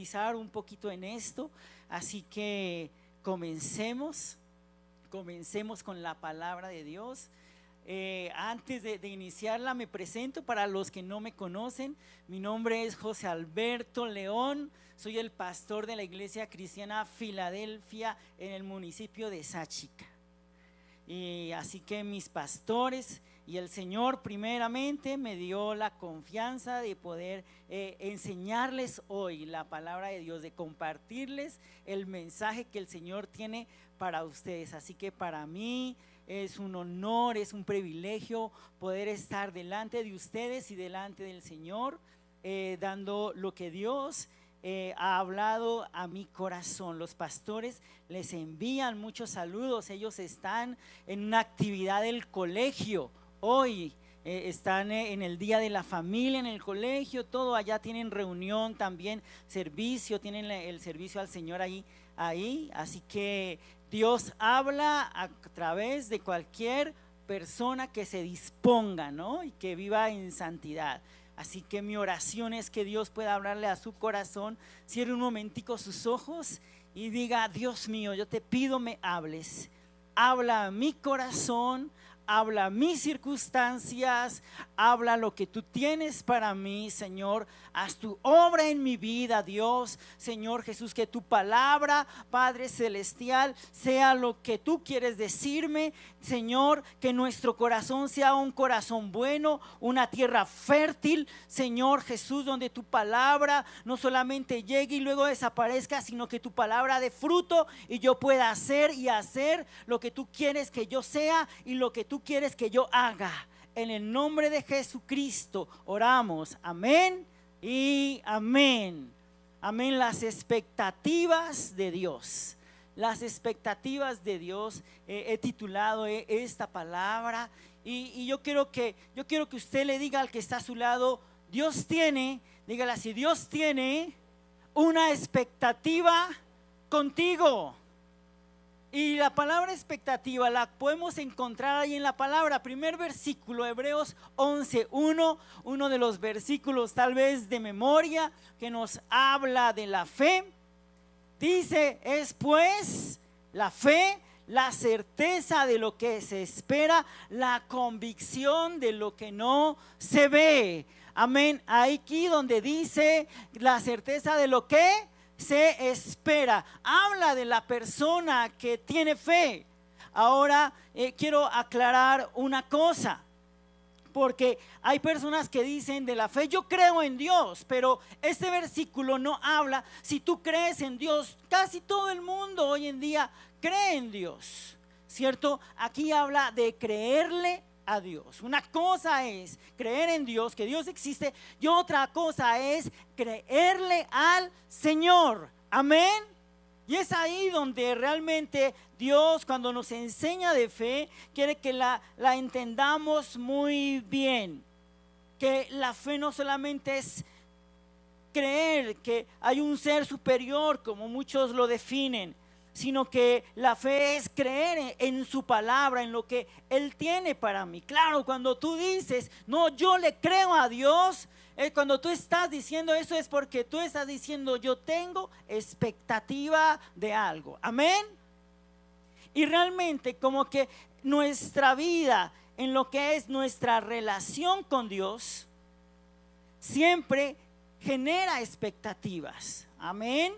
profundizar un poquito en esto, así que comencemos con la palabra de Dios. Antes de iniciarla me presento para los que no me conocen. Mi nombre es José Alberto León, soy el pastor de la Iglesia Cristiana Filadelfia en el municipio de Sáchica. Y así que mis pastores y el Señor primeramente me dio la confianza de poder enseñarles hoy la palabra de Dios, de compartirles el mensaje que el Señor tiene para ustedes. Así que para mí es un honor, es un privilegio poder estar delante de ustedes y delante del Señor, dando lo que Dios ha hablado a mi corazón. Los pastores les envían muchos saludos. Ellos están en una actividad del colegio hoy, están en el día de la familia en el colegio, todo allá tienen reunión también, servicio, tienen el servicio al Señor ahí, así que Dios habla a través de cualquier persona que se disponga, ¿no? Y que viva en santidad. Así que mi oración es que Dios pueda hablarle a su corazón. Cierre un momentico sus ojos y diga: Dios mío, yo te pido me hables. Habla a mi corazón, habla a mis circunstancias, habla lo que tú tienes para mí, Señor. Haz tu obra en mi vida, Dios, Señor Jesús, que tu palabra, Padre Celestial, sea lo que tú quieres decirme, Señor, que nuestro corazón sea un corazón bueno, una tierra fértil, Señor Jesús, donde tu palabra no solamente llegue y luego desaparezca, sino que tu palabra dé fruto y yo pueda hacer lo que tú quieres que yo sea y lo que tú quieres que yo haga. En el nombre de Jesucristo oramos, amén y amén. Amén. Las expectativas de Dios. Las expectativas de Dios, he titulado esta palabra y yo quiero que usted le diga al que está a su lado: Dios tiene, dígale así, Dios tiene una expectativa contigo. Y la palabra expectativa la podemos encontrar ahí en la palabra. Primer versículo, Hebreos 11:1, uno de los versículos tal vez de memoria que nos habla de la fe. Dice: es pues la fe, la certeza de lo que se espera, la convicción de lo que no se ve. Amén. Aquí donde dice la certeza de lo que se espera, habla de la persona que tiene fe. Ahora quiero aclarar una cosa, porque hay personas que dicen de la fe: yo creo en Dios, pero este versículo no habla si tú crees en Dios. Casi todo el mundo hoy en día cree en Dios, ¿cierto? Aquí habla de creerle a Dios. Una cosa es creer en Dios, que Dios existe, y otra cosa es creerle al Señor. Amén. Y es ahí donde realmente Dios, cuando nos enseña de fe, quiere que la entendamos muy bien. Que la fe no solamente es creer que hay un ser superior, como muchos lo definen, sino que la fe es creer en su palabra, en lo que Él tiene para mí. Claro, cuando tú dices: no, yo le creo a Dios, cuando tú estás diciendo eso es porque tú estás diciendo: yo tengo expectativa de algo. Amén. Y realmente como que nuestra vida, en lo que es nuestra relación con Dios, siempre genera expectativas. Amén.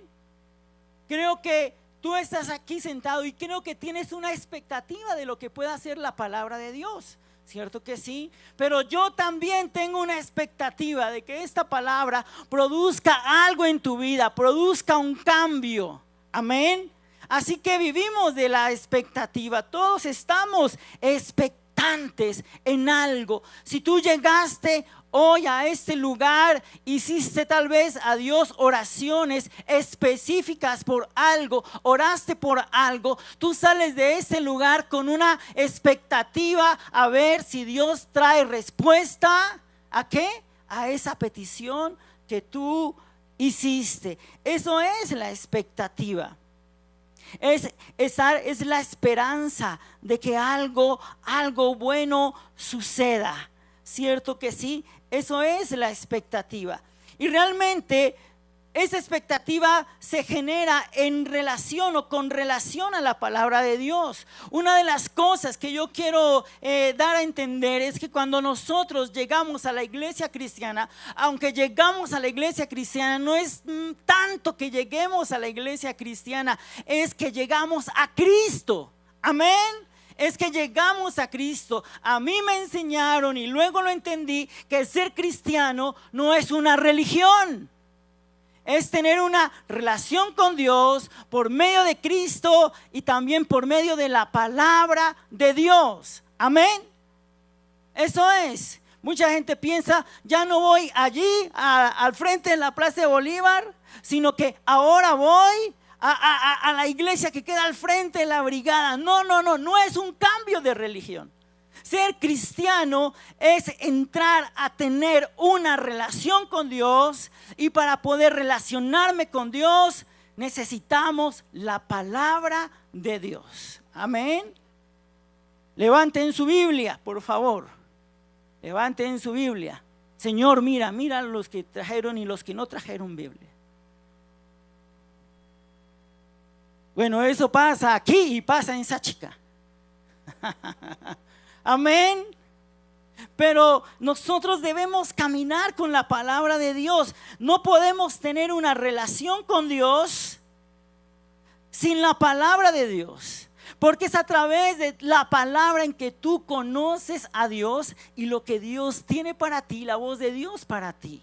Creo que tú estás aquí sentado y creo que tienes una expectativa de lo que pueda hacer la palabra de Dios, ¿cierto que sí? Pero yo también tengo una expectativa de que esta palabra produzca algo en tu vida, produzca un cambio. Amén. Así que vivimos de la expectativa, todos estamos expectantes en algo. Si tú llegaste hoy a este lugar, hiciste tal vez a Dios oraciones específicas por algo, oraste por algo, tú sales de ese lugar con una expectativa a ver si Dios trae respuesta. ¿A qué? A esa petición que tú hiciste. Eso es la expectativa. Es la esperanza de que algo bueno suceda. ¿Cierto que sí? Eso es la expectativa. Y realmente esa expectativa se genera en relación o con relación a la palabra de Dios. Una de las cosas que yo quiero dar a entender es que cuando nosotros llegamos a la iglesia cristiana, aunque llegamos a la iglesia cristiana, no es tanto que lleguemos a la iglesia cristiana, es que llegamos a Cristo. Amén. Es que llegamos a Cristo. A mí me enseñaron y luego lo entendí que ser cristiano no es una religión. Es tener una relación con Dios por medio de Cristo y también por medio de la palabra de Dios. Amén. Eso es. Mucha gente piensa, ya no voy allí al frente de la Plaza de Bolívar, sino que ahora voy a la iglesia que queda al frente de la brigada. No es un cambio de religión. Ser cristiano es entrar a tener una relación con Dios, y para poder relacionarme con Dios necesitamos la palabra de Dios. Amén. Levanten su Biblia, por favor. Levanten su Biblia. Señor, mira los que trajeron y los que no trajeron Biblia. Bueno, eso pasa aquí y pasa en Sáchica. Amén. Pero nosotros debemos caminar con la palabra de Dios. No podemos tener una relación con Dios sin la palabra de Dios, porque es a través de la palabra en que tú conoces a Dios y lo que Dios tiene para ti, la voz de Dios para ti.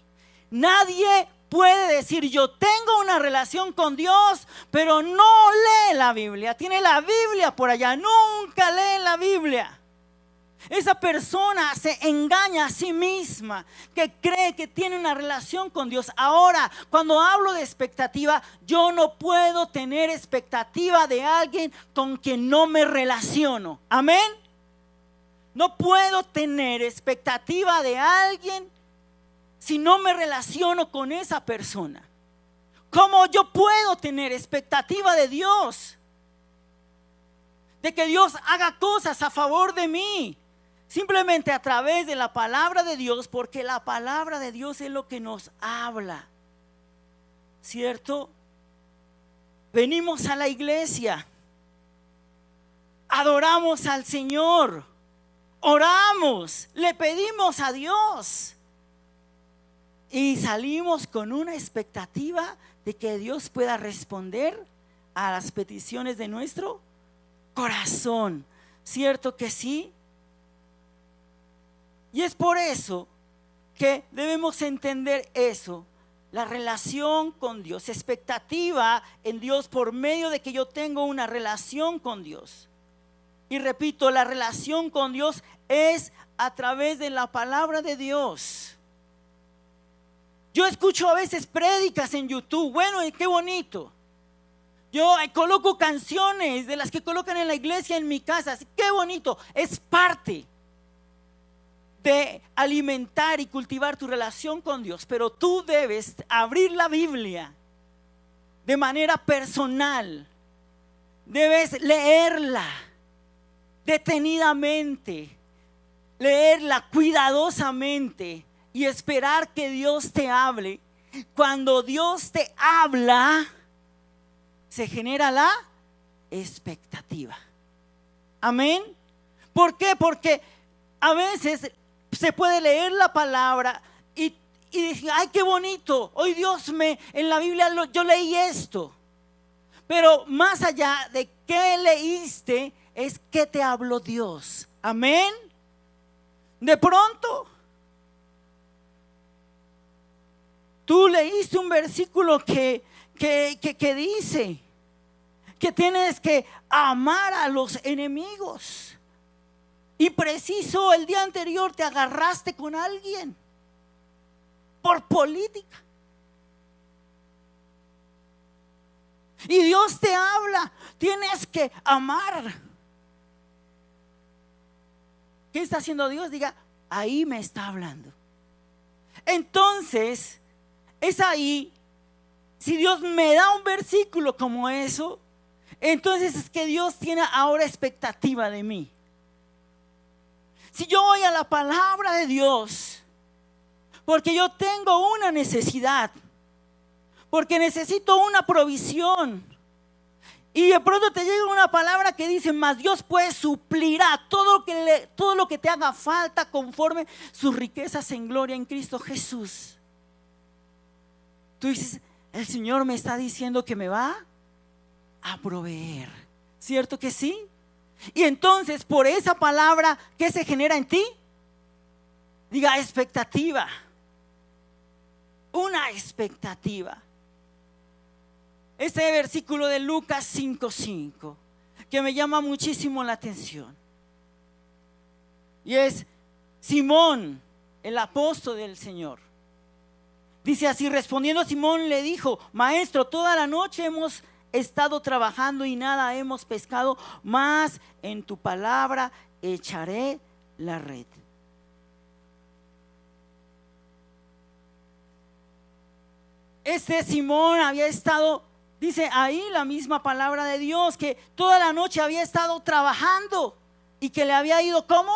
Nadie puede decir yo tengo una relación con Dios, pero no lee la Biblia. Tiene la Biblia por allá, nunca lee la Biblia. Esa persona se engaña a sí misma, que cree que tiene una relación con Dios. Ahora, cuando hablo de expectativa, yo no puedo tener expectativa de alguien con quien no me relaciono. Amén. No puedo tener expectativa de alguien si no me relaciono con esa persona. ¿Cómo yo puedo tener expectativa de Dios? De que Dios haga cosas a favor de mí. Simplemente a través de la palabra de Dios, porque la palabra de Dios es lo que nos habla, ¿cierto? Venimos a la iglesia, adoramos al Señor, oramos, le pedimos a Dios y salimos con una expectativa de que Dios pueda responder a las peticiones de nuestro corazón. ¿Cierto que sí? Y es por eso que debemos entender eso, la relación con Dios, expectativa en Dios por medio de que yo tengo una relación con Dios. Y repito, la relación con Dios es a través de la palabra de Dios. Yo escucho a veces prédicas en YouTube, bueno, qué bonito. Yo coloco canciones de las que colocan en la iglesia en mi casa, qué bonito, es parte de alimentar y cultivar tu relación con Dios, pero tú debes abrir la Biblia de manera personal, debes leerla detenidamente, leerla cuidadosamente y esperar que Dios te hable. Cuando Dios te habla, se genera la expectativa. Amén. ¿Por qué? Porque a veces se puede leer la palabra y decir, ay, qué bonito, hoy Dios en la Biblia yo leí esto. Pero más allá de qué leíste, es qué te habló Dios. Amén. De pronto, tú leíste un versículo que dice que tienes que amar a los enemigos. Y preciso el día anterior te agarraste con alguien por política. Y Dios te habla, tienes que amar. ¿Qué está haciendo Dios? Diga, ahí me está hablando. Entonces, es ahí, si Dios me da un versículo como eso, entonces es que Dios tiene ahora expectativa de mí. Si yo voy a la palabra de Dios, porque yo tengo una necesidad, porque necesito una provisión. Y de pronto te llega una palabra que dice, mas Dios pues suplirá todo lo que te haga falta conforme sus riquezas en gloria en Cristo Jesús. Tú dices, el Señor me está diciendo que me va a proveer. ¿Cierto que sí? Y entonces por esa palabra, ¿qué se genera en ti? Diga, expectativa. Una expectativa. Este versículo de Lucas 5:5 que me llama muchísimo la atención. Y es Simón, el apóstol del Señor. Dice así, respondiendo Simón le dijo, maestro, toda la noche hemos estado trabajando y nada hemos pescado, mas en tu palabra echaré la red. Este Simón había estado, dice ahí la misma palabra de Dios, que toda la noche había estado trabajando y que le había ido ¿cómo?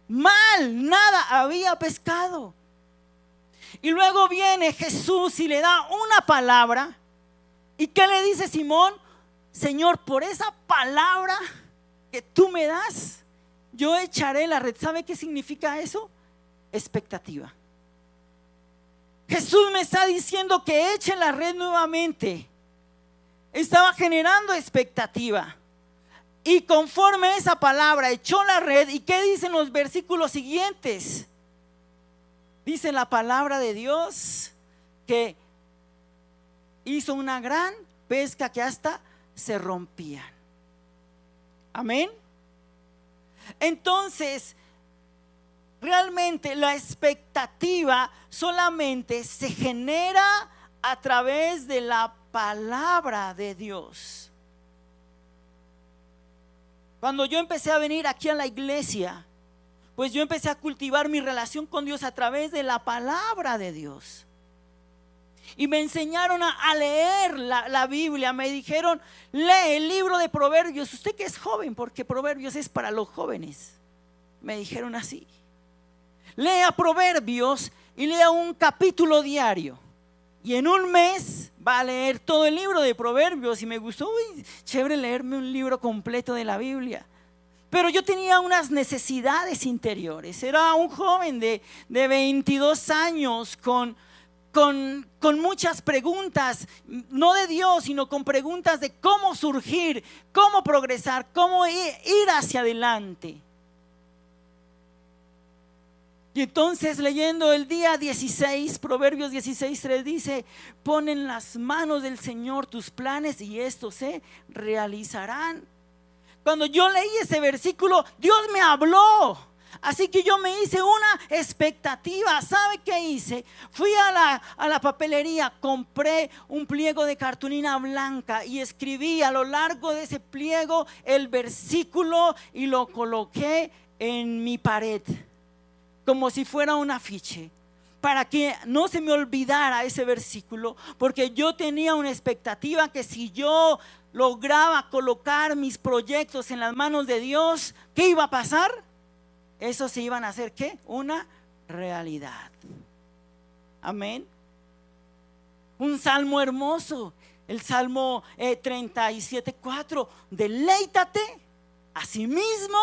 Mal, nada había pescado. Y luego viene Jesús y le da una palabra. ¿Y qué le dice Simón? Señor, por esa palabra que tú me das, yo echaré la red. ¿Sabe qué significa eso? Expectativa. Jesús me está diciendo que eche la red nuevamente. Estaba generando expectativa. Y conforme a esa palabra echó la red. ¿Y qué dicen los versículos siguientes? Dice la palabra de Dios que hizo una gran pesca que hasta se rompían. Amén. Entonces, realmente la expectativa solamente se genera a través de la palabra de Dios. Cuando yo empecé a venir aquí a la iglesia, pues yo empecé a cultivar mi relación con Dios a través de la palabra de Dios. Y me enseñaron a leer la Biblia. Me dijeron, lee el libro de Proverbios. Usted que es joven, porque Proverbios es para los jóvenes. Me dijeron así. Lea Proverbios y lea un capítulo diario. Y en un mes va a leer todo el libro de Proverbios. Y me gustó, uy, chévere leerme un libro completo de la Biblia. Pero yo tenía unas necesidades interiores. Era un joven de 22 años con muchas preguntas, no de Dios, sino con preguntas de cómo surgir, cómo progresar, cómo ir hacia adelante. Y entonces leyendo el día 16, Proverbios 16:3 dice, pon en las manos del Señor tus planes y estos se realizarán. Cuando yo leí ese versículo, Dios me habló. Así que yo me hice una expectativa. ¿Sabe qué hice? Fui a la papelería, compré un pliego de cartulina blanca y escribí a lo largo de ese pliego el versículo y lo coloqué en mi pared, como si fuera un afiche, para que no se me olvidara ese versículo, porque yo tenía una expectativa que si yo lograba colocar mis proyectos en las manos de Dios, ¿qué iba a pasar? Esos se iban a hacer ¿qué? Una realidad. Amén. Un salmo hermoso, el Salmo 37:4. Deleítate a sí mismo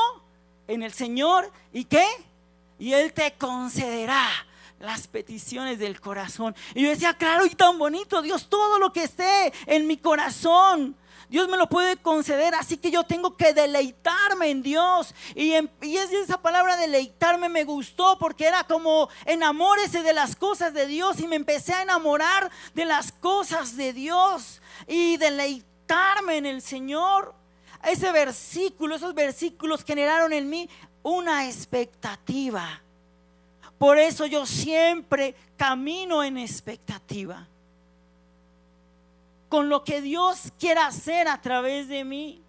en el Señor. ¿Y qué? Y Él te concederá las peticiones del corazón. Y yo decía, claro, y tan bonito, Dios, todo lo que esté en mi corazón, Dios me lo puede conceder, así que yo tengo que deleitarme en Dios. Y esa palabra deleitarme me gustó, porque era como enamórese de las cosas de Dios. Y me empecé a enamorar de las cosas de Dios y deleitarme en el Señor. Ese versículo, esos versículos generaron en mí una expectativa. Por eso yo siempre camino en expectativa con lo que Dios quiera hacer a través de mí.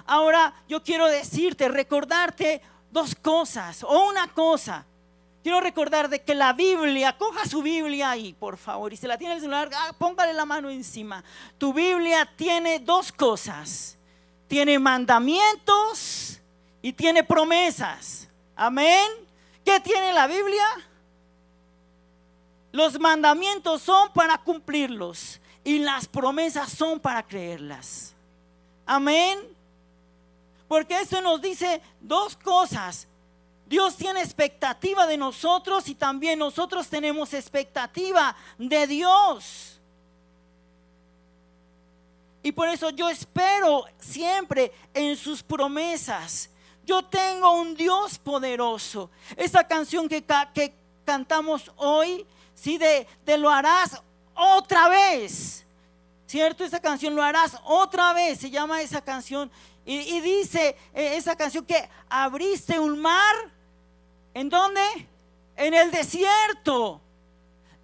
Ahora yo quiero decirte, recordarte dos cosas o una cosa. Quiero recordar de que la Biblia, coja su Biblia ahí, por favor, y si la tiene en el celular, póngale la mano encima. Tu Biblia tiene dos cosas: tiene mandamientos y tiene promesas. Amén. ¿Qué tiene la Biblia? Los mandamientos son para cumplirlos y las promesas son para creerlas. Amén. Porque esto nos dice dos cosas. Dios tiene expectativa de nosotros y también nosotros tenemos expectativa de Dios. Y por eso yo espero siempre en sus promesas. Yo tengo un Dios poderoso. Esta canción que cantamos hoy, ¿sí? de lo harás otra vez, ¿cierto? Esa canción, lo harás otra vez, se llama esa canción. Y dice esa canción que abriste un mar. ¿En dónde? En el desierto.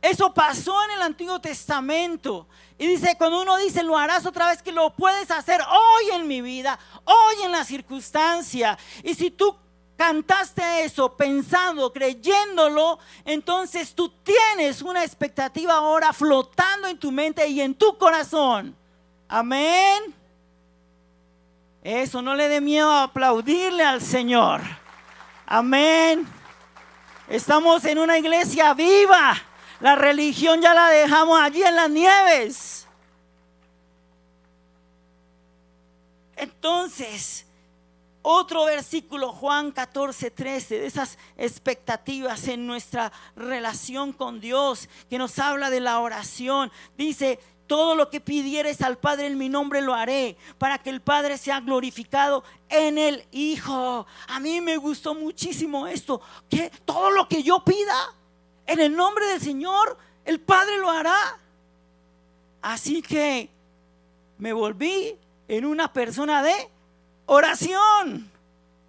Eso pasó en el Antiguo Testamento. Y dice, cuando uno dice lo harás otra vez, que lo puedes hacer hoy en mi vida, hoy en la circunstancia. Y si tú cantaste eso pensando, creyéndolo, entonces tú tienes una expectativa ahora flotando en tu mente y en tu corazón. Amén. Eso, no le dé miedo a aplaudirle al Señor. Amén. Estamos en una iglesia viva. La religión ya la dejamos allí en las nieves. Entonces, otro versículo, Juan 14:13, de esas expectativas en nuestra relación con Dios, que nos habla de la oración. Dice, todo lo que pidieres al Padre en mi nombre lo haré, para que el Padre sea glorificado en el Hijo. A mí me gustó muchísimo esto, que todo lo que yo pida en el nombre del Señor, el Padre lo hará. Así que me volví en una persona de oración.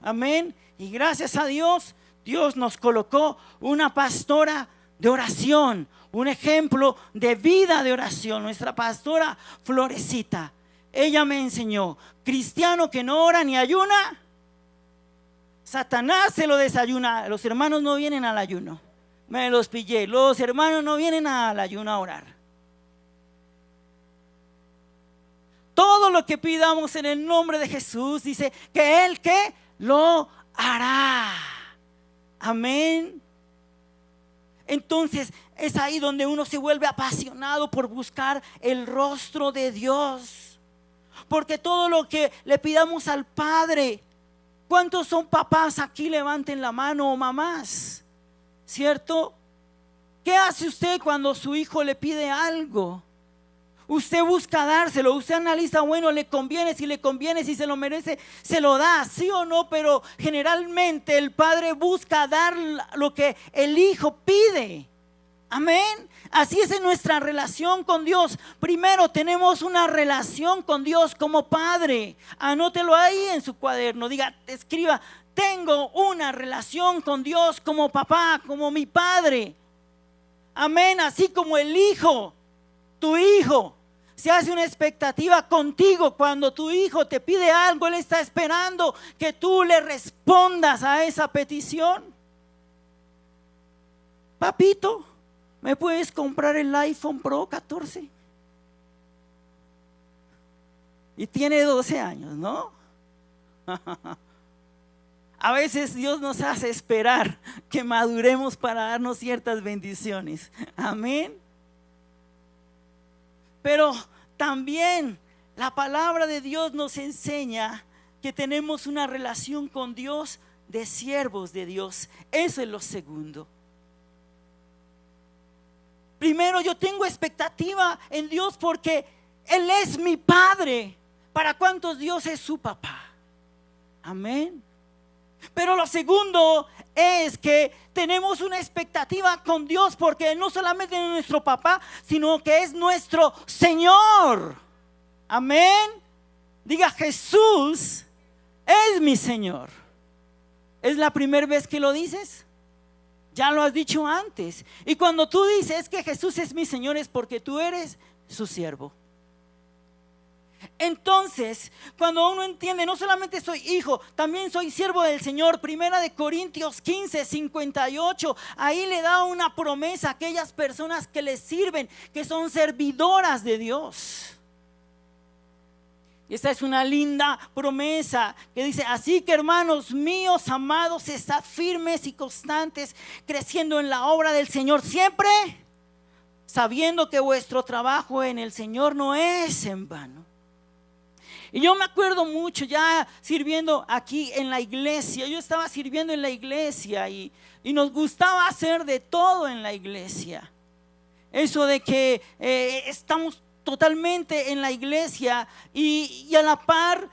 Amén. Y gracias a Dios, Dios nos colocó una pastora de oración, un ejemplo de vida de oración. Nuestra pastora Florecita, ella me enseñó: cristiano que no ora ni ayuna, Satanás se lo desayuna. Los hermanos no vienen al ayuno. Me los pillé. Los hermanos no vienen al ayuno a orar. Todo lo que pidamos en el nombre de Jesús, dice que Él que lo hará. Amén. Entonces es ahí donde uno se vuelve apasionado por buscar el rostro de Dios. Porque todo lo que le pidamos al Padre, ¿cuántos son papás aquí? Levanten la mano, o mamás, ¿cierto? ¿Qué hace usted cuando su hijo le pide algo? Usted busca dárselo, usted analiza, bueno, le conviene, si se lo merece, se lo da, sí o no. Pero generalmente el padre busca dar lo que el hijo pide. Amén. Así es en nuestra relación con Dios. Primero tenemos una relación con Dios como padre. Anótelo ahí en su cuaderno, escriba: tengo una relación con Dios como papá, como mi padre. Amén. Así como el hijo, tu hijo, se hace una expectativa contigo. Cuando tu hijo te pide algo, él está esperando que tú le respondas a esa petición. Papito, ¿me puedes comprar el iPhone Pro 14? Y tiene 12 años, ¿no? A veces Dios nos hace esperar que maduremos para darnos ciertas bendiciones. Amén. Pero también la palabra de Dios nos enseña que tenemos una relación con Dios de siervos de Dios. Eso es lo segundo. Primero, yo tengo expectativa en Dios porque Él es mi Padre. ¿Para cuántos Dios es su papá? Amén. Pero lo segundo es que tenemos una expectativa con Dios porque Él no solamente es nuestro papá, sino que es nuestro Señor. Amén. Diga: Jesús es mi Señor. ¿Es la primera vez que lo dices? Ya lo has dicho antes. Y cuando tú dices que Jesús es mi Señor, es porque tú eres su siervo. Entonces, cuando uno entiende, no solamente soy hijo, también soy siervo del Señor. Primera de Corintios 15:58, ahí le da una promesa a aquellas personas que le sirven, que son servidoras de Dios. Esta es una linda promesa que dice: así que, hermanos míos amados, estad firmes y constantes, creciendo en la obra del Señor siempre, sabiendo que vuestro trabajo en el Señor no es en vano. Y yo me acuerdo mucho ya sirviendo aquí en la iglesia. Yo estaba sirviendo en la iglesia y nos gustaba hacer de todo en la iglesia. Eso de que estamos totalmente en la iglesia y a la par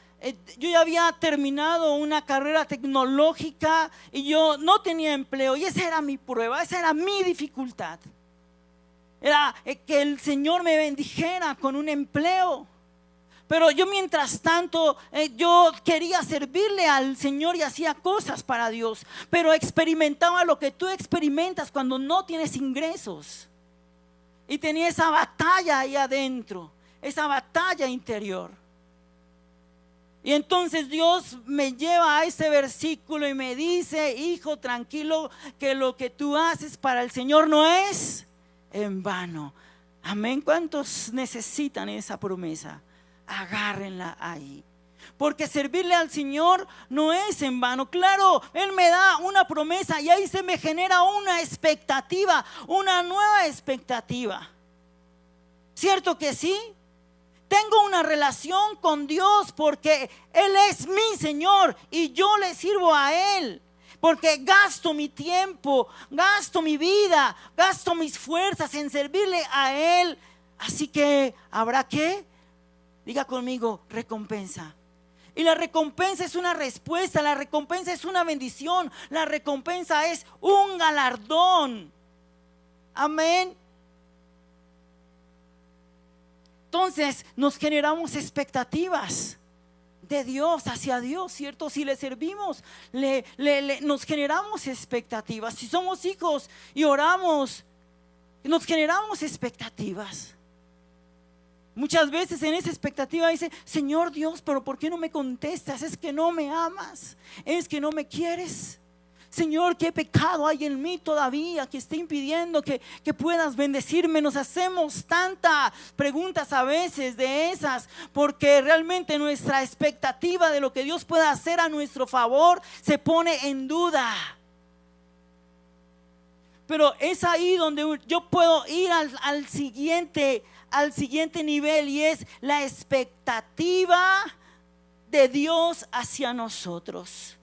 yo ya había terminado una carrera tecnológica y yo no tenía empleo, y esa era mi prueba, esa era mi dificultad. Era que el Señor me bendijera con un empleo. Pero yo mientras tanto, yo quería servirle al Señor y hacía cosas para Dios, pero experimentaba lo que tú experimentas cuando no tienes ingresos. Y tenía esa batalla ahí adentro, esa batalla interior. Y entonces Dios me lleva a ese versículo y me dice: hijo, tranquilo, que lo que tú haces para el Señor no es en vano. Amén. ¿Cuántos necesitan esa promesa? Agárrenla ahí, porque servirle al Señor no es en vano. Claro, Él me da una promesa y ahí se me genera una expectativa, una nueva expectativa. ¿Cierto que sí? Tengo una relación con Dios porque Él es mi Señor y yo le sirvo a Él. Porque gasto mi tiempo, gasto mi vida, gasto mis fuerzas en servirle a Él. Así que habrá que, diga conmigo, recompensa. Y la recompensa es una respuesta, la recompensa es una bendición, la recompensa es un galardón. Amén. Entonces nos generamos expectativas de Dios, hacia Dios, ¿cierto? Si le servimos, nos generamos expectativas. Si somos hijos y oramos, nos generamos expectativas. Muchas veces en esa expectativa dice: Señor Dios, pero ¿por qué no me contestas? Es que no me amas, es que no me quieres. Señor, ¿qué pecado hay en mí todavía que esté impidiendo que puedas bendecirme? Nos hacemos tantas preguntas a veces de esas, porque realmente nuestra expectativa de lo que Dios pueda hacer a nuestro favor se pone en duda. Pero es ahí donde yo puedo ir al siguiente nivel, y es la expectativa de Dios hacia nosotros.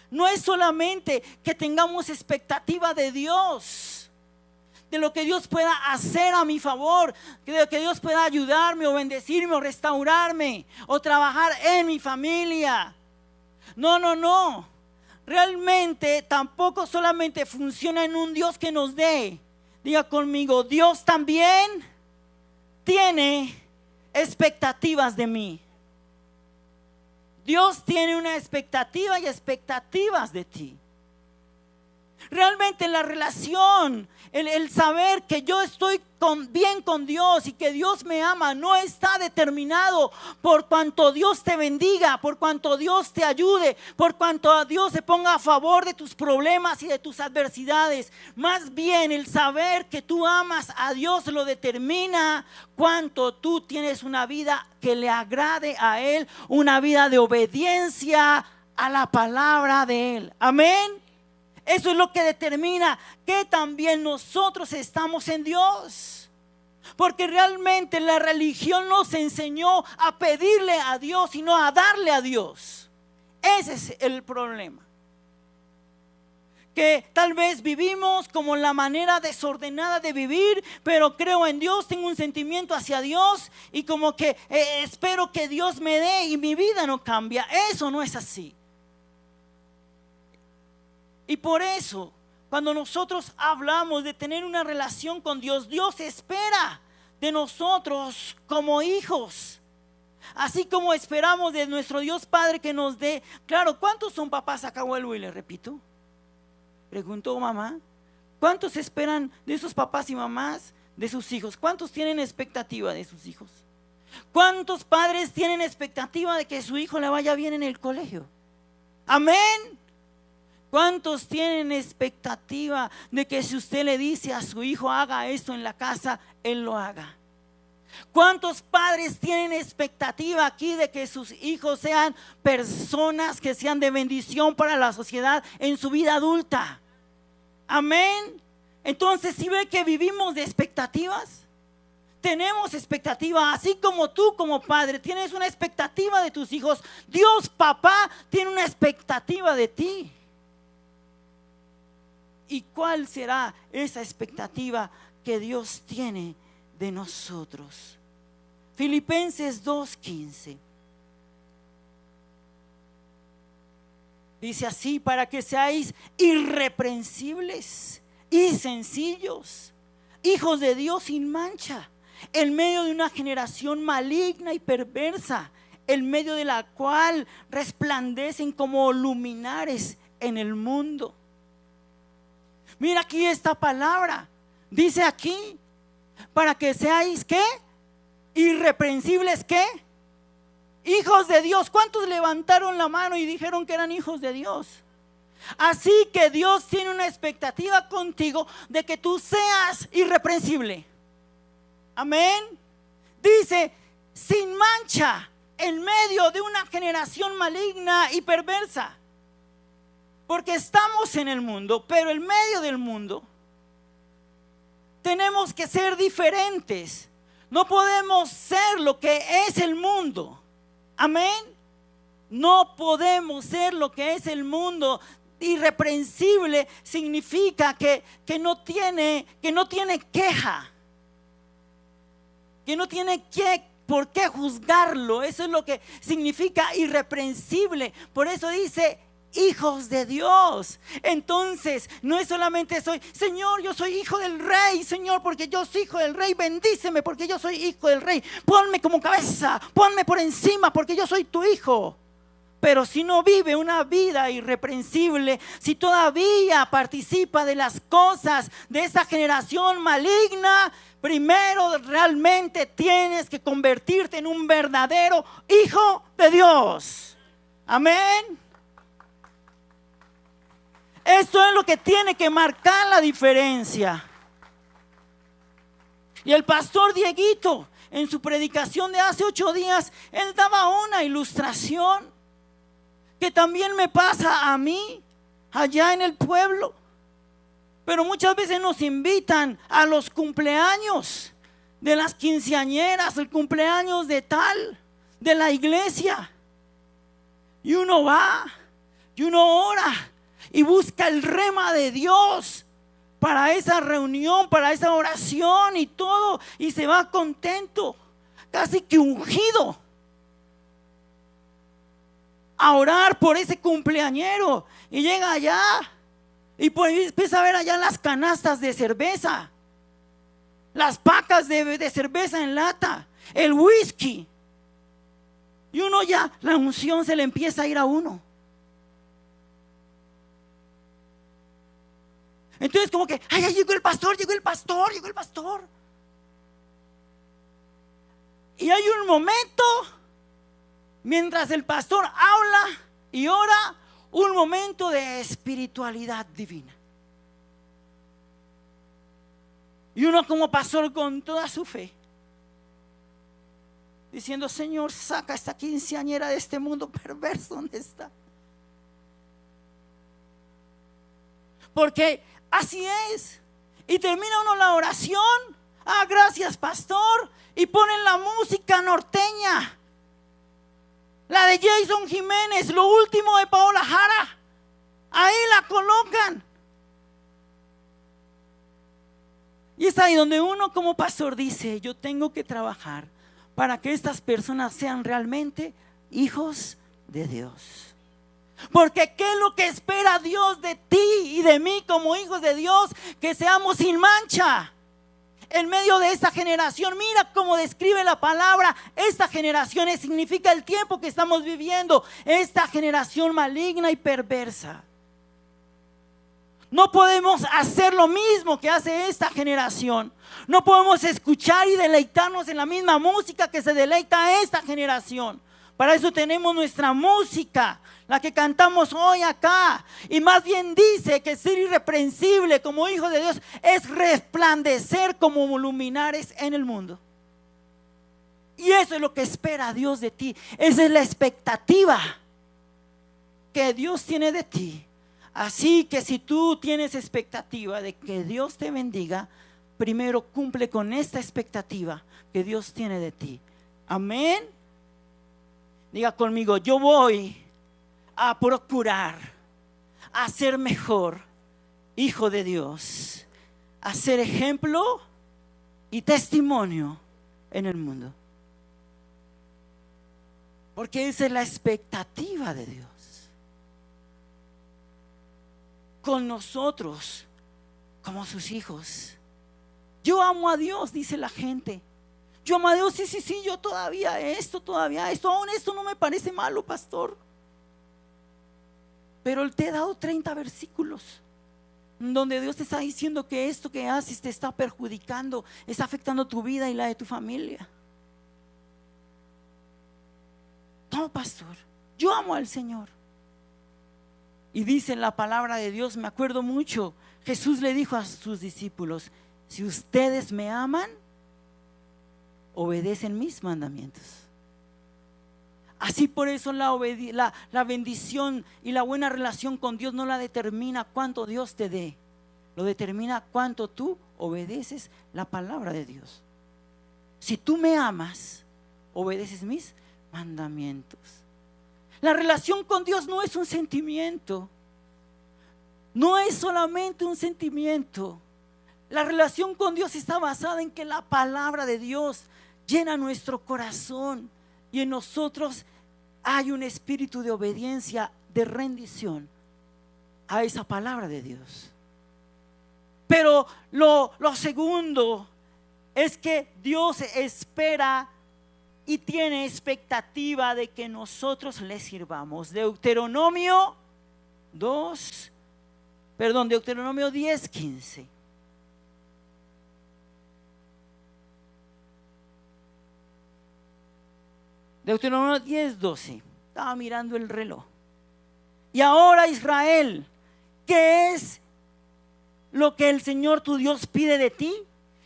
No es solamente que tengamos expectativa de Dios, de lo que Dios pueda hacer a mi favor, de que Dios pueda ayudarme o bendecirme o restaurarme o trabajar en mi familia. No. Realmente tampoco solamente funciona en un Dios que nos dé. Diga conmigo: Dios también tiene expectativas de mí. Dios tiene una expectativa y expectativas de ti. Realmente la relación, el saber que yo estoy bien con Dios y que Dios me ama, no está determinado por cuanto Dios te bendiga, por cuanto Dios te ayude, por cuanto Dios se ponga a favor de tus problemas y de tus adversidades. Más bien el saber que tú amas a Dios lo determina cuánto tú tienes una vida que le agrade a Él, una vida de obediencia a la palabra de Él. Amén. Eso es lo que determina que también nosotros estamos en Dios. Porque realmente la religión nos enseñó a pedirle a Dios y no a darle a Dios. Ese es el problema. Que tal vez vivimos como la manera desordenada de vivir, pero creo en Dios, tengo un sentimiento hacia Dios y como que espero que Dios me dé y mi vida no cambia. Eso no es así. Y por eso, cuando nosotros hablamos de tener una relación con Dios, Dios espera de nosotros como hijos. Así como esperamos de nuestro Dios Padre que nos dé. Claro, ¿cuántos son papás? Acá vuelvo y le repito. Preguntó mamá: ¿cuántos esperan de esos papás y mamás de sus hijos? ¿Cuántos tienen expectativa de sus hijos? ¿Cuántos padres tienen expectativa de que su hijo le vaya bien en el colegio? Amén. ¿Cuántos tienen expectativa de que si usted le dice a su hijo haga esto en la casa, él lo haga? ¿Cuántos padres tienen expectativa aquí de que sus hijos sean personas que sean de bendición para la sociedad en su vida adulta? Amén. Entonces, si ve que vivimos de expectativas, tenemos expectativa, así como tú como padre tienes una expectativa de tus hijos, Dios papá tiene una expectativa de ti. ¿Y cuál será esa expectativa que Dios tiene de nosotros? Filipenses 2:15 dice así: para que seáis irreprensibles y sencillos, hijos de Dios sin mancha, en medio de una generación maligna y perversa, en medio de la cual resplandecen como luminares en el mundo. Mira aquí esta palabra, dice aquí, para que seáis ¿qué? Irreprensibles, ¿qué? Hijos de Dios. ¿Cuántos levantaron la mano y dijeron que eran hijos de Dios? Así que Dios tiene una expectativa contigo de que tú seas irreprensible. Amén. Dice, sin mancha, en medio de una generación maligna y perversa. Porque estamos en el mundo, pero en medio del mundo tenemos que ser diferentes. No podemos ser lo que es el mundo. Amén. No podemos ser lo que es el mundo. Irreprensible significa que no tiene queja, que no tiene por qué juzgarlo. Eso es lo que significa irreprensible. Por eso dice hijos de Dios. Entonces no es solamente soy, Señor, yo soy hijo del rey, Señor, porque yo soy hijo del rey, bendíceme porque yo soy hijo del rey, ponme como cabeza, ponme por encima porque yo soy tu hijo. Pero si no vive una vida irreprensible, si todavía participa de las cosas de esa generación maligna, primero realmente tienes que convertirte en un verdadero hijo de Dios. Amén. Esto es lo que tiene que marcar la diferencia. Y el pastor Dieguito, en su predicación de hace 8 días, él daba una ilustración que también me pasa a mí allá en el pueblo. Pero muchas veces nos invitan a los cumpleaños de las quinceañeras, el cumpleaños de tal, de la iglesia. Y uno va, y uno ora, y busca el rema de Dios para esa reunión, para esa oración y todo. Y se va contento, casi que ungido, a orar por ese cumpleañero. Y llega allá y pues empieza a ver allá las canastas de cerveza, las pacas de cerveza en lata, el whisky. Y uno ya, la unción se le empieza a ir a uno. Entonces como que, ay, llegó el pastor, llegó el pastor, llegó el pastor. Y hay un momento, mientras el pastor habla y ora, un momento de espiritualidad divina. Y uno como pastor con toda su fe, diciendo, Señor, saca esta quinceañera de este mundo perverso. ¿Dónde está? Porque así es. Y termina uno la oración. Ah, gracias, pastor. Y ponen la música norteña, la de Jason Jiménez, lo último de Paola Jara. Ahí la colocan. Y es ahí donde uno como pastor dice, yo tengo que trabajar para que estas personas sean realmente hijos de Dios. Porque ¿qué es lo que espera Dios de ti y de mí como hijos de Dios? Que seamos sin mancha en medio de esta generación. Mira cómo describe la palabra. Esta generación significa el tiempo que estamos viviendo. Esta generación maligna y perversa. No podemos hacer lo mismo que hace esta generación. No podemos escuchar y deleitarnos en la misma música que se deleita esta generación. Para eso tenemos nuestra música, la que cantamos hoy acá. Y más bien dice que ser irreprensible como hijo de Dios es resplandecer como luminares en el mundo. Y eso es lo que espera Dios de ti. Esa es la expectativa que Dios tiene de ti. Así que si tú tienes expectativa de que Dios te bendiga, primero cumple con esta expectativa que Dios tiene de ti. Amén. Diga conmigo, yo voy a procurar a ser mejor hijo de Dios, a ser ejemplo y testimonio en el mundo. Porque esa es la expectativa de Dios con nosotros como sus hijos. Yo amo a Dios, dice la gente. Yo amo a Dios, sí, yo todavía esto, aún esto no me parece malo, pastor. Pero Él te ha dado 30 versículos donde Dios te está diciendo que esto que haces te está perjudicando, está afectando tu vida y la de tu familia. No, pastor, yo amo al Señor. Y dice en la palabra de Dios, me acuerdo mucho, Jesús le dijo a sus discípulos: si ustedes me aman, obedecen mis mandamientos. Así, por eso la bendición y la buena relación con Dios no la determina cuánto Dios te dé, lo determina cuánto tú obedeces la palabra de Dios. Si tú me amas, obedeces mis mandamientos. La relación con Dios no es un sentimiento, no es solamente un sentimiento. La relación con Dios está basada en que la palabra de Dios llena nuestro corazón y en nosotros hay un espíritu de obediencia, de rendición a esa palabra de Dios. Pero lo segundo es que Dios espera y tiene expectativa de que nosotros le sirvamos. Deuteronomio 10:15. Deuteronomio 10:12. Estaba mirando el reloj. Y ahora, Israel, ¿qué es lo que el Señor tu Dios pide de ti?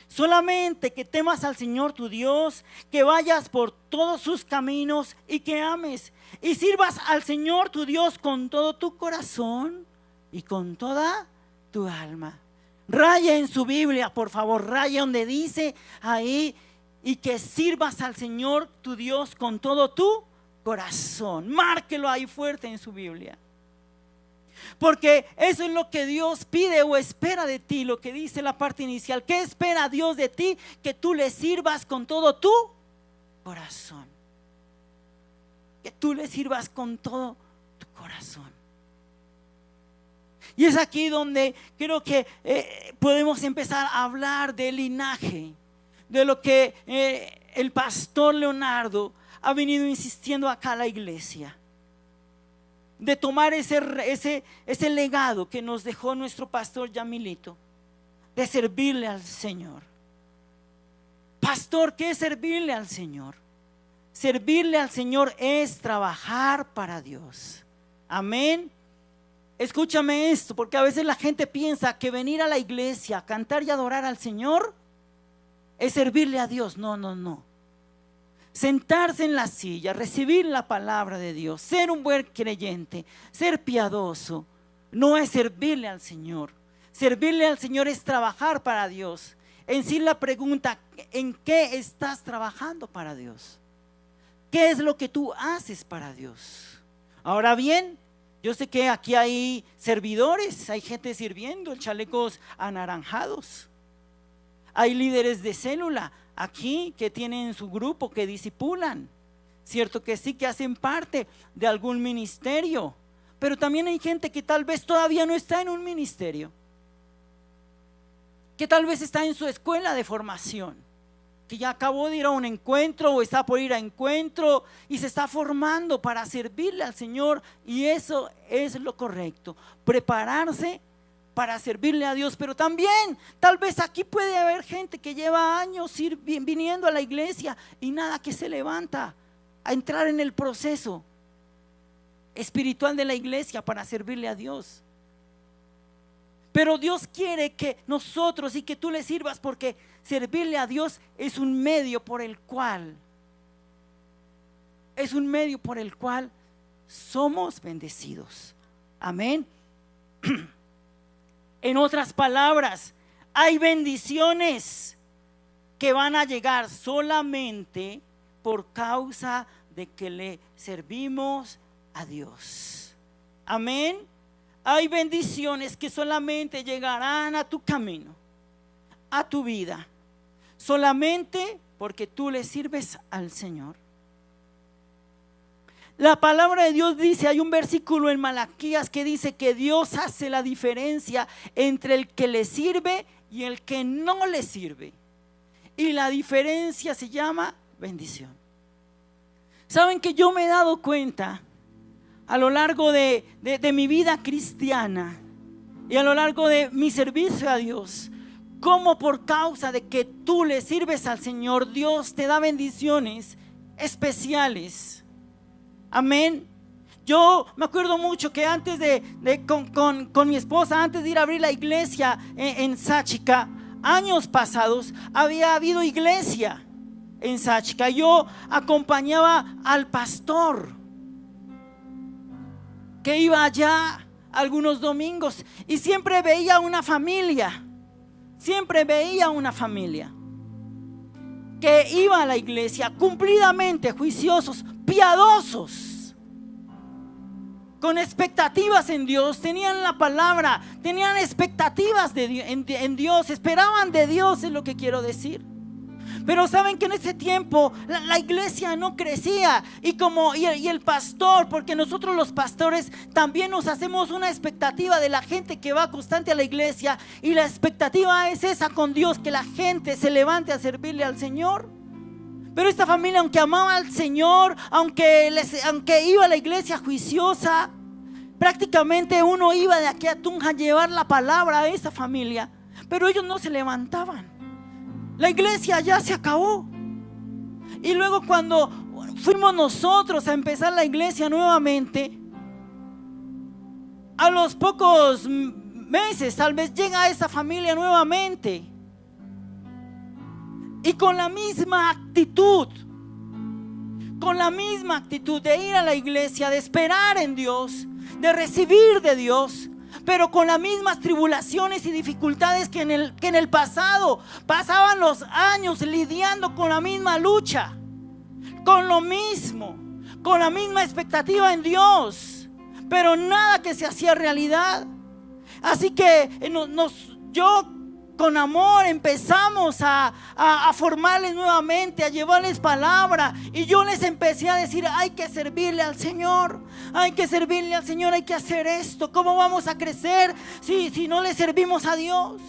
Solamente que temas al Señor tu Dios, que vayas por todos sus caminos y que ames y sirvas al Señor tu Dios con todo tu corazón y con toda tu alma. Raya en su Biblia, por favor, raya donde dice ahí: y que sirvas al Señor tu Dios con todo tu corazón. Márquelo ahí fuerte en su Biblia. Porque eso es lo que Dios pide o espera de ti, lo que dice la parte inicial. ¿Qué espera Dios de ti? Que tú le sirvas con todo tu corazón. Que tú le sirvas con todo tu corazón. Y es aquí donde creo que podemos empezar a hablar del linaje, de lo que el pastor Leonardo ha venido insistiendo acá a la iglesia. De tomar ese legado que nos dejó nuestro pastor Yamilito, de servirle al Señor. Pastor, ¿qué es servirle al Señor? Servirle al Señor es trabajar para Dios. Amén. Escúchame esto, porque a veces la gente piensa que venir a la iglesia, cantar y adorar al Señor es servirle a Dios. No. Sentarse en la silla, recibir la palabra de Dios, ser un buen creyente, ser piadoso, no es servirle al Señor. Servirle al Señor es trabajar para Dios. En sí la pregunta: ¿en qué estás trabajando para Dios? ¿Qué es lo que tú haces para Dios? Ahora bien, yo sé que aquí hay servidores, hay gente sirviendo, chalecos anaranjados. Hay líderes de célula aquí que tienen su grupo, que discipulan. Cierto que sí, que hacen parte de algún ministerio. Pero también hay gente que tal vez todavía no está en un ministerio, que tal vez está en su escuela de formación, que ya acabó de ir a un encuentro o está por ir a encuentro y se está formando para servirle al Señor. Y eso es lo correcto, prepararse para servirle a Dios. Pero también tal vez aquí puede haber gente que lleva años viniendo a la iglesia y nada, que se levanta a entrar en el proceso espiritual de la iglesia para servirle a Dios. Pero Dios quiere que nosotros y que tú le sirvas, porque servirle a Dios es un medio por el cual somos bendecidos. Amén. En otras palabras, hay bendiciones que van a llegar solamente por causa de que le servimos a Dios. Amén. Hay bendiciones que solamente llegarán a tu camino, a tu vida, solamente porque tú le sirves al Señor. La palabra de Dios dice, hay un versículo en Malaquías que dice que Dios hace la diferencia entre el que le sirve y el que no le sirve. Y la diferencia se llama bendición. Saben que yo me he dado cuenta a lo largo de mi vida cristiana y a lo largo de mi servicio a Dios, cómo por causa de que tú le sirves al Señor, Dios te da bendiciones especiales. Amén. Yo me acuerdo mucho que antes con mi esposa, antes de ir a abrir la iglesia en Sáchica, años pasados, había habido iglesia en Sáchica. Yo acompañaba al pastor que iba allá algunos domingos y siempre veía una familia que iba a la iglesia cumplidamente juiciosos, piadosos, con expectativas en Dios, tenían la palabra, tenían expectativas en Dios, esperaban de Dios, es lo que quiero decir. Pero saben que en ese tiempo la iglesia no crecía y el pastor, porque nosotros los pastores también nos hacemos una expectativa de la gente que va constante a la iglesia, y la expectativa es esa con Dios, que la gente se levante a servirle al Señor. Pero esta familia, aunque amaba al Señor, aunque iba a la iglesia juiciosa, prácticamente uno iba de aquí a Tunja a llevar la palabra a esa familia, pero ellos no se levantaban. La iglesia ya se acabó. Y luego cuando fuimos nosotros a empezar la iglesia nuevamente, a los pocos meses tal vez llega esa familia nuevamente, y con la misma actitud de ir a la iglesia, de esperar en Dios, de recibir de Dios, pero con las mismas tribulaciones y dificultades que en el pasado. Pasaban los años lidiando con la misma lucha, con lo mismo, con la misma expectativa en Dios, pero nada que se hacía realidad. Así que yo con amor empezamos a formarles nuevamente, a llevarles palabra, y yo les empecé a decir: hay que servirle al Señor, hay que servirle al Señor, hay que hacer esto. ¿Cómo vamos a crecer si no le servimos a Dios?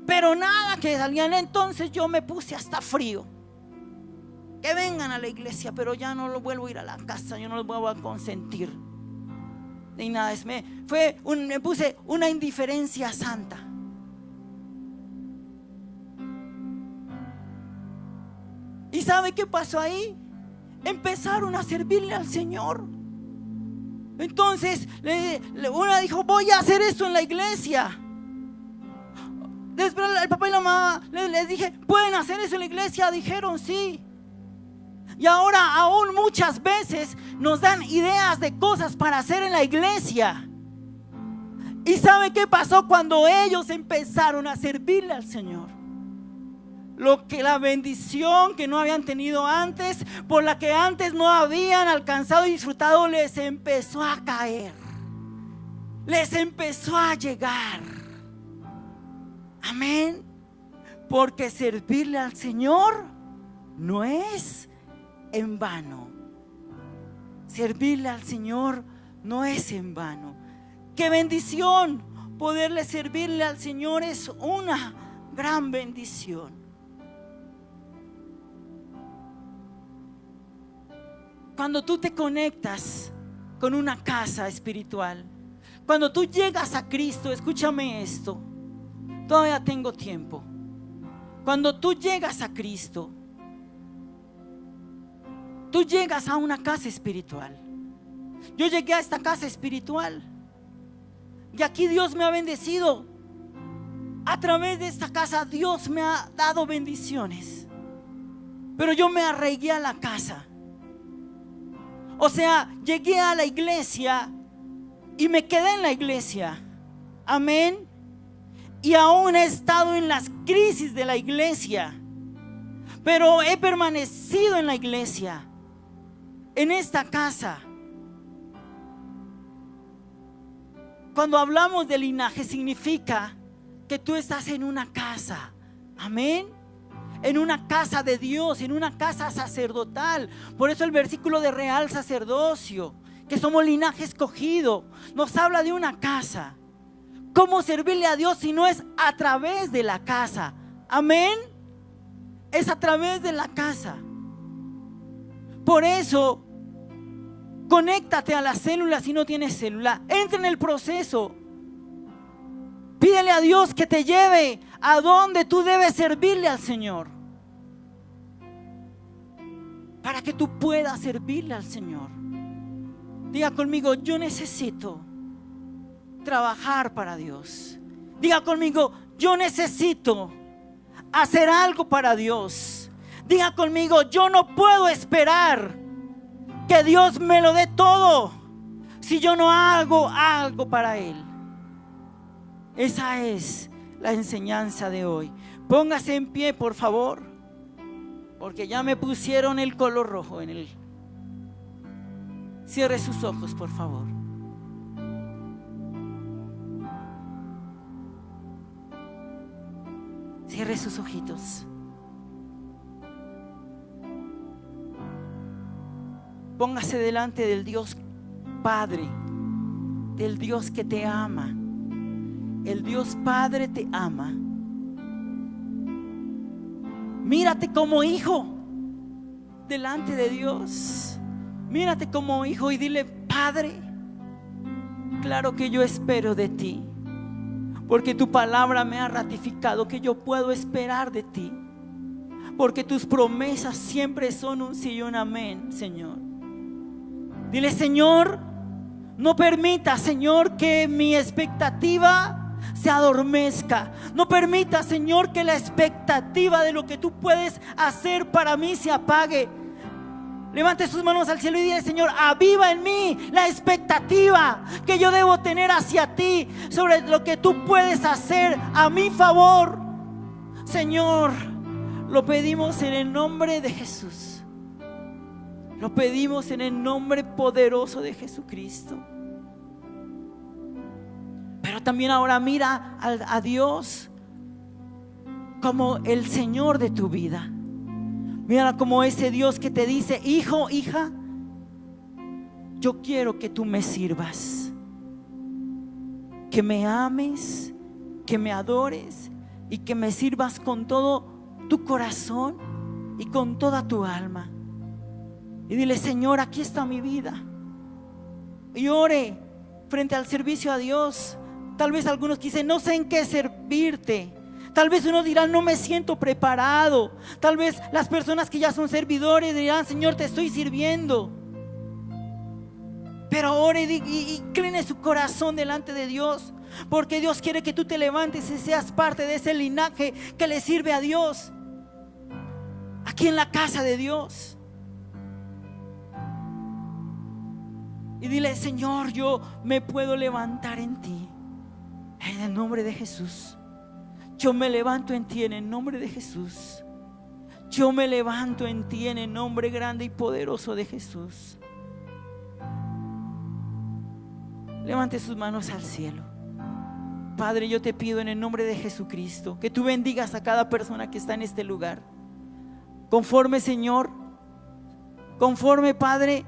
Pero nada que salían. Entonces yo me puse hasta frío. Que vengan a la iglesia, pero ya no lo vuelvo a ir a la casa, yo no los vuelvo a consentir ni nada. Me puse una indiferencia santa. ¿Y sabe qué pasó ahí? Empezaron a servirle al Señor. Entonces una dijo: voy a hacer esto en la iglesia. Después el papá y la mamá les dije: ¿pueden hacer eso en la iglesia? Dijeron sí. Y ahora aún muchas veces nos dan ideas de cosas para hacer en la iglesia. ¿Y sabe qué pasó cuando ellos empezaron a servirle al Señor? La bendición que no habían tenido antes, por la que antes no habían alcanzado y disfrutado, les empezó a caer, les empezó a llegar. Amén. Porque servirle al Señor no es en vano. Servirle al Señor no es en vano. Qué bendición poderle servirle al Señor, es una gran bendición. Cuando tú te conectas con una casa espiritual, cuando tú llegas a Cristo, escúchame esto, todavía tengo tiempo. Cuando tú llegas a Cristo, tú llegas a una casa espiritual. Yo llegué a esta casa espiritual y aquí Dios me ha bendecido. A través de esta casa Dios me ha dado bendiciones, pero yo me arraigué a la casa. O sea, llegué a la iglesia y me quedé en la iglesia. Amén. Y aún he estado en las crisis de la iglesia, pero he permanecido en la iglesia, en esta casa. Cuando hablamos de linaje, significa que tú estás en una casa. Amén. En una casa de Dios, en una casa sacerdotal. Por eso el versículo de real sacerdocio, que somos linaje escogido, nos habla de una casa. ¿Cómo servirle a Dios si no es a través de la casa? Amén. Es a través de la casa. Por eso, conéctate a la célula si no tienes célula. Entra en el proceso. Pídele a Dios que te lleve a donde tú debes servirle al Señor, para que tú puedas servirle al Señor. Diga conmigo: yo necesito trabajar para Dios. Diga conmigo: yo necesito hacer algo para Dios. Diga conmigo: yo no puedo esperar que Dios me lo dé todo si yo no hago algo para Él. Esa es la enseñanza de hoy. Póngase en pie, por favor, porque ya me pusieron el color rojo en el... Cierre sus ojos, por favor. Cierre sus ojitos. Póngase delante del Dios Padre, del Dios que te ama. El Dios Padre te ama. Mírate como hijo delante de Dios. Mírate como hijo y dile: Padre, claro que yo espero de ti, porque tu palabra me ha ratificado que yo puedo esperar de ti, porque tus promesas siempre son un sí y un amén, Señor. Dile: Señor, no permita, Señor, que mi expectativa se adormezca. No permita, Señor, que la expectativa de lo que tú puedes hacer para mí se apague. Levante sus manos al cielo y dile: Señor, aviva en mí la expectativa que yo debo tener hacia ti, sobre lo que tú puedes hacer a mi favor. Señor, lo pedimos en el nombre de Jesús. Lo pedimos en el nombre poderoso de Jesucristo. Pero también ahora mira a Dios como el Señor de tu vida. Mira como ese Dios que te dice: hijo, hija, yo quiero que tú me sirvas, que me ames, que me adores y que me sirvas con todo tu corazón y con toda tu alma. Y dile: Señor, aquí está mi vida. Y ore frente al servicio a Dios. Tal vez algunos dicen: no sé en qué servirte. Tal vez unos dirán: no me siento preparado. Tal vez las personas que ya son servidores dirán: Señor, te estoy sirviendo. Pero ore y incline su corazón delante de Dios, porque Dios quiere que tú te levantes y seas parte de ese linaje que le sirve a Dios, aquí en la casa de Dios. Y dile: Señor, yo me puedo levantar en ti, en el nombre de Jesús. Yo me levanto en ti en el nombre de Jesús. Yo me levanto en ti en el nombre grande y poderoso de Jesús. Levante sus manos al cielo. Padre, yo te pido en el nombre de Jesucristo que tú bendigas a cada persona que está en este lugar. Conforme, Señor, conforme, Padre,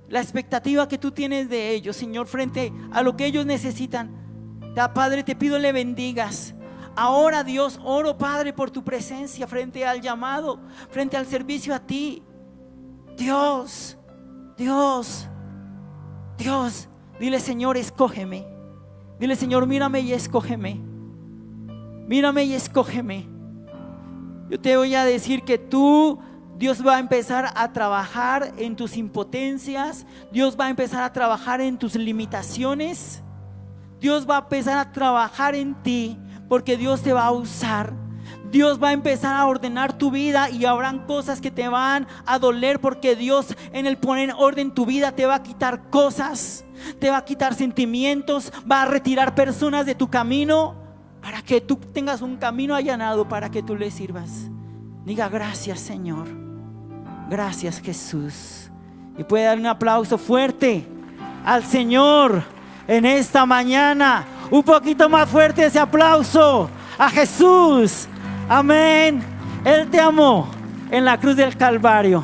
la expectativa que tú tienes de ellos, Señor, frente a lo que ellos necesitan. Padre, te pido le bendigas. Ahora, Dios, oro, Padre, por tu presencia frente al llamado, frente al servicio a ti. Dios, Dios, Dios, dile: Señor, escógeme. Dile: Señor, mírame y escógeme. Mírame y escógeme. Yo te voy a decir que tú, Dios va a empezar a trabajar en tus impotencias. Dios va a empezar a trabajar en tus limitaciones. Dios va a empezar a trabajar en ti, porque Dios te va a usar. Dios va a empezar a ordenar tu vida y habrán cosas que te van a doler, porque Dios en el poner orden tu vida te va a quitar cosas, te va a quitar sentimientos, va a retirar personas de tu camino para que tú tengas un camino allanado, para que tú le sirvas. Diga gracias, Señor, gracias, Jesús. Y puede dar un aplauso fuerte al Señor en esta mañana. Un poquito más fuerte ese aplauso a Jesús. Amén. Él te amó en la cruz del Calvario.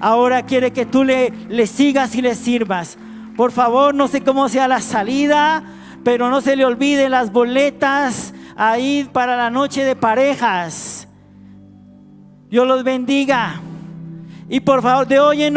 Ahora quiere que tú le sigas y le sirvas. Por favor, no sé cómo sea la salida, pero no se le olvide las boletas ahí para la noche de parejas. Dios los bendiga. Y por favor, de hoy en